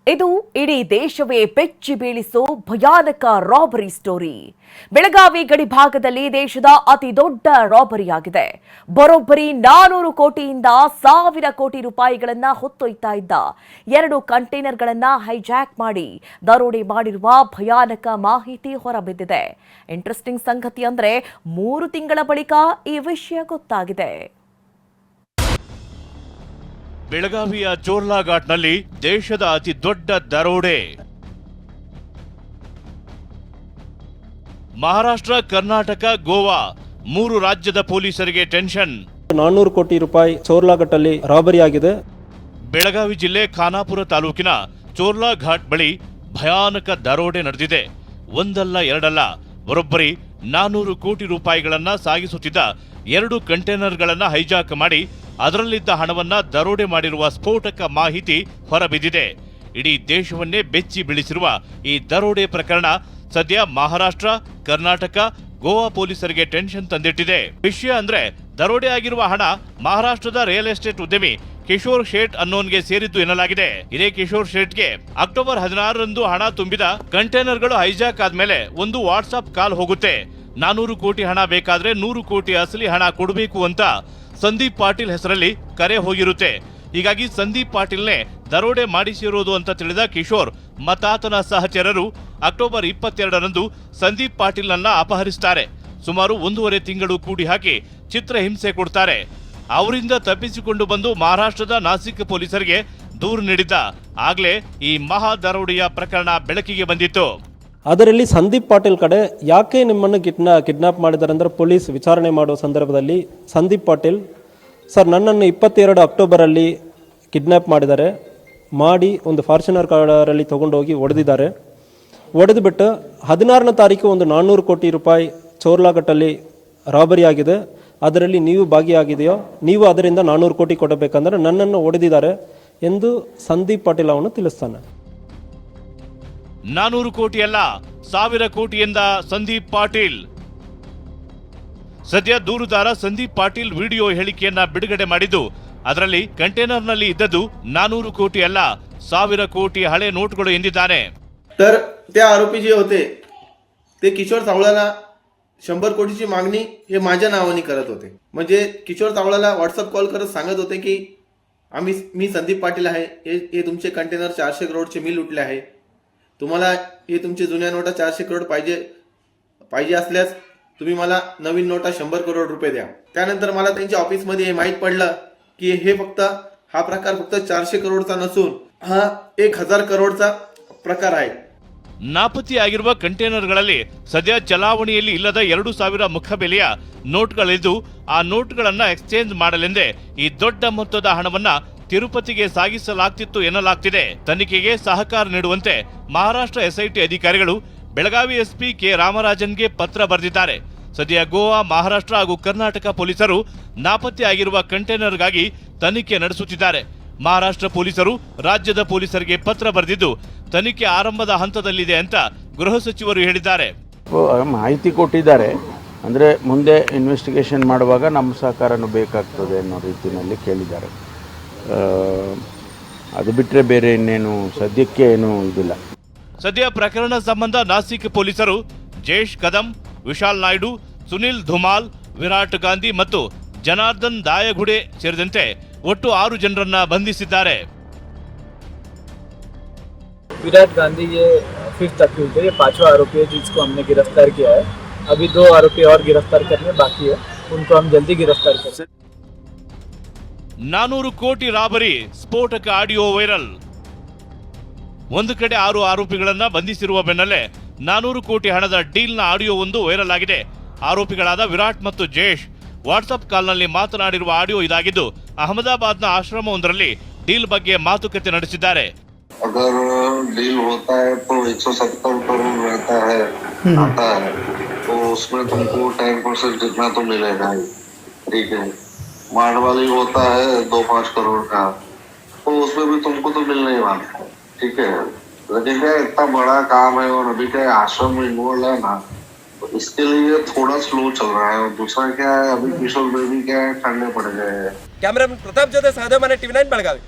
ಇದು ಇಡೀ ದೇಶವೇ ಬೆಚ್ಚಿ ಬೀಳಿಸೋ ಭಯಾನಕ ರಾಬರಿ ಸ್ಟೋರಿ. ಬೆಳಗಾವಿ ಗಡಿ ಭಾಗದಲ್ಲಿ ದೇಶದ ಅತಿ ದೊಡ್ಡ ರಾಬರಿಯಾಗಿದೆ. ಬರೋಬ್ಬರಿ 400 ಕೋಟಿಯಿಂದ 1000 ಕೋಟಿ ರೂಪಾಯಿಗಳನ್ನ ಹೊತ್ತೊಯ್ತಾ ಇದ್ದ 2 ಕಂಟೈನರ್ಗಳನ್ನ ಹೈಜಾಕ್ ಮಾಡಿ ದರೋಡೆ ಮಾಡಿರುವ ಭಯಾನಕ ಮಾಹಿತಿ ಹೊರಬಿದ್ದಿದೆ. ಇಂಟ್ರೆಸ್ಟಿಂಗ್ ಸಂಗತಿ ಅಂದ್ರೆ 3 ತಿಂಗಳ ಬಳಿಕ ಈ ವಿಷಯ ಗೊತ್ತಾಗಿದೆ. ಬೆಳಗಾವಿಯ ಚೋರ್ಲಾ ಘಾಟ್ನಲ್ಲಿ ದೇಶದ ಅತಿ ದೊಡ್ಡ ದರೋಡೆ. ಮಹಾರಾಷ್ಟ್ರ, ಕರ್ನಾಟಕ, ಗೋವಾ 3 ರಾಜ್ಯದ ಪೊಲೀಸರಿಗೆ ಟೆನ್ಷನ್. 400 ಕೋಟಿ ರೂಪಾಯಿ ಚೋರ್ಲಾ ಘಾಟಲ್ಲಿ ರಾಬರಿ ಆಗಿದೆ. ಬೆಳಗಾವಿ ಜಿಲ್ಲೆ ಖಾನಾಪುರ ತಾಲೂಕಿನ ಚೋರ್ಲಾ ಘಾಟ್ ಬಳಿ ಭಯಾನಕ ದರೋಡೆ ನಡೆದಿದೆ. ಒಂದಲ್ಲ ಎರಡಲ್ಲ, ಬರೋಬ್ಬರಿ 400 ಕೋಟಿ ರೂಪಾಯಿಗಳನ್ನ ಸಾಗಿಸುತ್ತಿದ್ದ 2 ಕಂಟೈನರ್ಗಳನ್ನ ಹೈಜಾಕ್ ಮಾಡಿ ಅದರಲ್ಲಿದ್ದ ಹಣವನ್ನ ದರೋಡೆ ಮಾಡಿರುವ ಸ್ಫೋಟಕ ಮಾಹಿತಿ ಹೊರಬಿದ್ದಿದೆ. ಇಡೀ ದೇಶವನ್ನೇ ಬೆಚ್ಚಿ ಬೀಳಿಸಿರುವ ಈ ದರೋಡೆ ಪ್ರಕರಣ ಸದ್ಯ ಮಹಾರಾಷ್ಟ್ರ, ಕರ್ನಾಟಕ, ಗೋವಾ ಪೊಲೀಸರಿಗೆ ಟೆನ್ಷನ್ ತಂದಿಟ್ಟಿದೆ. ವಿಷಯ ಅಂದ್ರೆ ದರೋಡೆ ಆಗಿರುವ ಹಣ ಮಹಾರಾಷ್ಟ್ರದ ರಿಯಲ್ ಎಸ್ಟೇಟ್ ಉದ್ಯಮಿ ಕಿಶೋರ್ ಶೇಟ್ ಅನ್ನೋನ್ಗೆ ಸೇರಿದ್ದು ಎನ್ನಲಾಗಿದೆ. ಇದೇ ಕಿಶೋರ್ ಶೇಟ್ಗೆ ಅಕ್ಟೋಬರ್ 16ರಂದು ಹಣ ತುಂಬಿದ ಕಂಟೈನರ್ಗಳು ಹೈಜಾಕ್ ಆದ್ಮೇಲೆ ಒಂದು ವಾಟ್ಸ್ಆಪ್ ಕಾಲ್ ಹೋಗುತ್ತೆ. 400 ಕೋಟಿ ಹಣ ಬೇಕಾದ್ರೆ 100 ಕೋಟಿ ಅಸಲಿ ಹಣ ಕೊಡಬೇಕು ಅಂತ ಸಂದೀಪ್ ಪಾಟೀಲ್ ಹೆಸರಲ್ಲಿ ಕರೆ ಹೋಗಿರುತ್ತೆ. ಹೀಗಾಗಿ ಸಂದೀಪ್ ಪಾಟೀಲ್ನೇ ದರೋಡೆ ಮಾಡಿಸಿರೋದು ಅಂತ ತಿಳಿದ ಕಿಶೋರ್ ಮತ್ತಾತನ ಸಹಚರರು ಅಕ್ಟೋಬರ್ 22ರಂದು ಸಂದೀಪ್ ಪಾಟೀಲ್ನನ್ನ ಅಪಹರಿಸುತ್ತಾರೆ. ಸುಮಾರು 1.5 ತಿಂಗಳು ಕೂಡಿ ಹಾಕಿ ಚಿತ್ರಹಿಂಸೆ ಕೊಡ್ತಾರೆ. ಅವರಿಂದ ತಪ್ಪಿಸಿಕೊಂಡು ಬಂದು ಮಹಾರಾಷ್ಟ್ರದ ನಾಸಿಕ್ ಪೊಲೀಸರಿಗೆ ದೂರು ನೀಡಿದ್ದ. ಆಗ್ಲೇ ಈ ಮಹಾ ದರೋಡೆಯ ಪ್ರಕರಣ ಬೆಳಕಿಗೆ ಬಂದಿತ್ತು. ಅದರಲ್ಲಿ ಸಂದೀಪ್ ಪಾಟೀಲ್ ಕಡೆ ಯಾಕೆ ನಿಮ್ಮನ್ನು ಕಿಡ್ನಾಪ್ ಮಾಡಿದ್ದಾರೆ ಅಂದರೆ ಪೊಲೀಸ್ ವಿಚಾರಣೆ ಮಾಡುವ ಸಂದರ್ಭದಲ್ಲಿ ಸಂದೀಪ್ ಪಾಟೀಲ್, ಸರ್ ನನ್ನನ್ನು 22 ಅಕ್ಟೋಬರಲ್ಲಿ ಕಿಡ್ನಾಪ್ ಮಾಡಿದ್ದಾರೆ, ಮಾಡಿ ಒಂದು ಫಾರ್ಚುನರ್ ಕಾರಲ್ಲಿ ತೊಗೊಂಡೋಗಿ ಹೊಡೆದಿದ್ದಾರೆ. ಹೊಡೆದುಬಿಟ್ಟು 16ನೇ ತಾರೀಕು ಒಂದು 400 ಕೋಟಿ ರೂಪಾಯಿ ಚೋರ್ಲಾಘಟ್ಟಲ್ಲಿ ರಾಬರಿ ಆಗಿದೆ, ಅದರಲ್ಲಿ ನೀವು ಭಾಗಿಯಾಗಿದೆಯೋ, ನೀವು ಅದರಿಂದ 400 ಕೋಟಿ ಕೊಡಬೇಕಂದ್ರೆ ನನ್ನನ್ನು ಹೊಡೆದಿದ್ದಾರೆ ಎಂದು ಸಂದೀಪ್ ಪಾಟೀಲ್ ಅವನು ತಿಳಿಸ್ತಾನೆ. 400 ಕೋಟಿ ಅಲ್ಲ, 1000 ಕೋಟಿ ಎಂದ ಸಂದೀಪ್ ಪಾಟೀಲ್. ಸದ್ಯ ದೂರುದಾರ ಸಂದೀಪ್ ಪಾಟೀಲ್ ವಿಡಿಯೋ ಹೇಳಿಕೆಯನ್ನ ಬಿಡುಗಡೆ ಮಾಡಿದ್ದು, ಅದರಲ್ಲಿ ಕಂಟೈನರ್ನಲ್ಲಿ ಇದ್ದದ್ದು 400 ಕೋಟಿ ಅಲ್ಲ, 1000 ಕೋಟಿ ಹಳೆ ನೋಟ್ಗಳು ಎಂದಿದ್ದಾನೆ. तर त्या आरोपी जे होते ते किशोर सावळाला 100 कोटीची मागणी हे माझ्या नावाने करत होते. म्हणजे किशोर सावळाला व्हॉट्सअप कॉल करत सांगत होते की मी संदीप पाटील आहे, हे तुमचे कंटेनर 400 करोडचे मी लुटले आहे, तुम्हाला हे तुमचे जुन्या नोटा 400 करोड पाहिजे असल्यास तुम्ही मला नवीन नोटा 100 करोड रुपये द्या. त्यानंतर मला त्यांच्या ऑफिसमध्ये हे माहीत पडलं की हे हा प्रकार फक्त 400 करोडचा नसून हा 1000 करोडचा ಪ್ರಕಾರ ಆಯ್ತು. ನಾಪತ್ತೆಯಾಗಿರುವ ಕಂಟೈನರ್ಗಳಲ್ಲಿ ಸದ್ಯ ಚಲಾವಣೆಯಲ್ಲಿ ಇಲ್ಲದ 2000 ಮುಖಬೆಲೆಯ ನೋಟ್ಗಳಿದ್ದು, ಆ ನೋಟ್ಗಳನ್ನ ಎಕ್ಸ್ಚೇಂಜ್ ಮಾಡಲೆಂದೇ ಈ ದೊಡ್ಡ ಮೊತ್ತದ ಹಣವನ್ನ ತಿರುಪತಿಗೆ ಸಾಗಿಸಲಾಗ್ತಿತ್ತು ಎನ್ನಲಾಗ್ತಿದೆ. ತನಿಖೆಗೆ ಸಹಕಾರ ನೀಡುವಂತೆ ಮಹಾರಾಷ್ಟ್ರ ಎಸ್ಐಟಿ ಅಧಿಕಾರಿಗಳು ಬೆಳಗಾವಿ ಎಸ್ಪಿ ಕೆ ರಾಮರಾಜನ್ಗೆ ಪತ್ರ ಬರೆದಿದ್ದಾರೆ. ಸದ್ಯ ಗೋವಾ, ಮಹಾರಾಷ್ಟ್ರ ಹಾಗೂ ಕರ್ನಾಟಕ ಪೊಲೀಸರು ನಾಪತ್ತೆಯಾಗಿರುವ ಕಂಟೈನರ್ಗಾಗಿ ತನಿಖೆ ನಡೆಸುತ್ತಿದ್ದಾರೆ. ಮಹಾರಾಷ್ಟ್ರ ಪೊಲೀಸರು ರಾಜ್ಯದ ಪೊಲೀಸರಿಗೆ ಪತ್ರ ಬರೆದಿದ್ದು ತನಿಖೆ ಆರಂಭದ ಹಂತದಲ್ಲಿದೆ ಅಂತ ಗೃಹ ಸಚಿವರು ಹೇಳಿದ್ದಾರೆ. ಮಾಹಿತಿ ಕೊಟ್ಟಿದ್ದಾರೆ, ಅಂದರೆ ಮುಂದೆ ಇನ್ವೆಸ್ಟಿಗೇಷನ್ ಮಾಡುವಾಗ ನಮ್ಮ ಸಹಕಾರನೂ ಬೇಕಾಗ್ತದೆ ಅನ್ನೋ ರೀತಿಯಲ್ಲಿ ಕೇಳಿದ್ದಾರೆ. ಅದು ಬಿಟ್ಟರೆ ಬೇರೆ ಇನ್ನೇನು ಸದ್ಯಕ್ಕೆ ಏನೂ ಇದಿಲ್ಲ. ಸದ್ಯ ಪ್ರಕರಣ ಸಂಬಂಧ ನಾಸಿಕ್ ಪೊಲೀಸರು ಜೇಶ್ ಕದಂ, ವಿಶಾಲ್ ನಾಯ್ಡು, ಸುನಿಲ್ ಧುಮಾಲ್, ವಿರಾಟ್ ಗಾಂಧಿ ಮತ್ತು ಜನಾರ್ದನ್ ದಾಯಗುಡೆ ಸೇರಿದಂತೆ ಒಟ್ಟು 6 ಜನರನ್ನ ಬಂಧಿಸಿದ್ದಾರೆ. विराट गांधी ये 5th अक्यूज्ड है, ये 5वां आरोपी है जिसको हमने गिरफ्तार किया है. अभी 2 आरोपी और गिरफ्तार करने बाकी है, उनको हम जल्दी गिरफ्तार करेंगे. 400 ಕೋಟಿ ರಾಬರಿ ಸ್ಫೋಟಕ ಆಡಿಯೋ ವೈರಲ್. ಒಂದು ಕಡೆ 6 ಆರೋಪಿಗಳನ್ನ ಬಂಧಿಸಿರುವ ಬೆನ್ನಲ್ಲೇ 400 ಕೋಟಿ ಹಣದ ಡೀಲ್ನ ಆಡಿಯೋ ಒಂದು ವೈರಲ್ ಆಗಿದೆ. ಆರೋಪಿಗಳಾದ ವಿರಾಟ್ ಮತ್ತು ಜೇಶ್ ವಾಟ್ಸ್ಆಪ್ ಕಾಲ್ನಲ್ಲಿ ಮಾತನಾಡಿರುವ ಆಡಿಯೋ ಇದಾಗಿದ್ದು, ಅಹಮದಾಬಾದ್ನ ಆಶ್ರಮವೊಂದರಲ್ಲಿ ಡೀಲ್ ಬಗ್ಗೆ ಮಾತುಕತೆ ನಡೆಸಿದ್ದಾರೆ. अगर डील होता है तो 170 करोड़ रहता है आता है, तो उसमें तुमको 10% जितना तो मिलेगा ही, ठीक है. मांडवाली होता है 2-5 करोड़ का, तो उसमें भी तुमको तो मिलने ही वाला है, ठीक है. लेकिन क्या इतना बड़ा काम है और अभी क्या आश्रम में इन्वॉल्व है ना, तो इसके लिए थोड़ा स्लो चल रहा है. और दूसरा क्या है, अभी किशोर बेबी क्या है ठंडे पड़ गए हैं. कैमरामैन प्रताप जोते, साधव माने, TV9 बेळगावी.